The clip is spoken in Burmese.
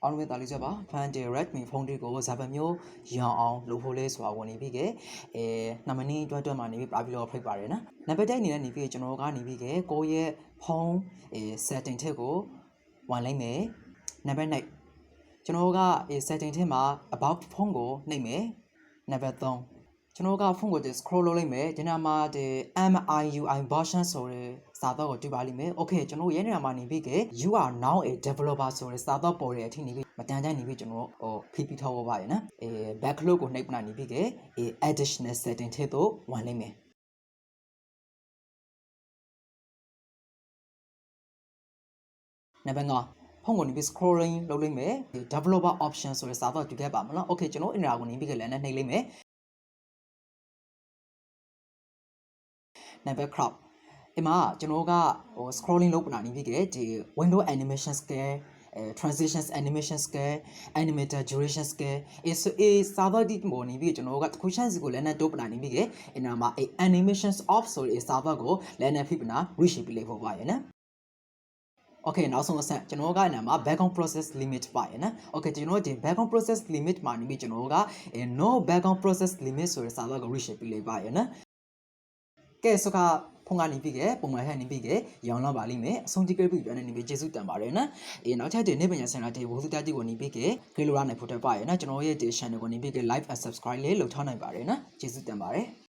အားလုံးပဲတားလေးချက်ပါဖန်တဲ့ Redmi Phone တွေကိုဇာပတ်မျိုးရအောင်လုပ်ဖို့လဲဆိုတာဝင်နေပြီက2မိနစ်တွတ်မှာနေပြီပြပြီးတော့ဖိတ်ပါတယ်နော်နံပါတ်1အနေနဲ့နေပြီကျွန်တော်ကနေပြီကကိုယ့်ရဲ့ဖုန်းsetting ထက်ကိုဝင်လိုက်မယ်နံပါတ်2ကျွန်တော်ကsetting ထက်မှာ about phone ကိုနှိပ်မယ်နံပါတ်3ကျွန်တော်ကဖုန်းကို scroll လုပ်လိုက်မယ်ဒီနာမှာဒီ MIUI version ဆိုတဲ့စာတော့ကိုတွေ့ပါလိမ့်မယ် Okay ကျွန်တော်ရဲ့နေရာမှာနေပြီက you are now a developer ဆိုတဲ့စာတော့ပေါ်တဲ့အထိနေပြီမတန်ကြနေပြီကျွန်တော်ဖိပြီးထောက်ပါရနော်backlog ကိုနှိပ်ပနာနေပြီက additional setting ထဲသို့ဝင်လိုက်မယ်နံပါတ်5ဖုန်းကိုနေပြီး scrolling လုပ်လိုက်မယ် developer option ဆိုတဲ့စာတော့တွေ့ခဲ့ပါမလား Okay ကျွန်တော်အင်တာကိုနေပြီးကလည်းနှိပ်လိုက်မယ်နံပါတ်crop အမကျွန်တော်ကscrolling လုပ်ပနာနေပြီကဒီ window animation scale transitions animation scale animator duration scaleစာတော့ဒီပေါ်နေပြီကျွန်တော်ကတခုချမ်းစီကိုလည်းနဲ့တိုးပနာနေပြီကအင်နာမှာanimations off ဆိုတဲ့စာတော့ကိုလည်းနဲ့ဖိပနာ reshape လေးဖို့ပါရနော်Okay နောက်ဆုံးအဆင့်ကျွန်တော်ကနာမှာ background process limit ပါရနော် Okay ကျွန်တော်ဒီ background process limit မှာနေပြီကျွန်တော်က no background process limit ဆိုတဲ့စာတော့ကို reshape လေးပါရနော်ကဲဆိုကဖုန်းကနေပြီးကပုံမှန်ဟန်နေပြီးကရောင်းလာပါလိမ့်မယ်အဆုံးထိကပြီးပြန်နေပြီးကျေးဇူးတင်ပါတယ်နော်နောက်ထပ်ဒီနေ့ပညာစင်တာဒီဝုစုတတိကိုနေပြီးကဂေလိုရာနိုင်ဖို့တက်ပါရနော်ကျွန်တော်ရဲ့ဒီ channel ကိုနေပြီးက like and subscribe လေးလုပ်ထားနိုင်ပါတယ်နော်ကျေးဇူးတင်ပါတယ်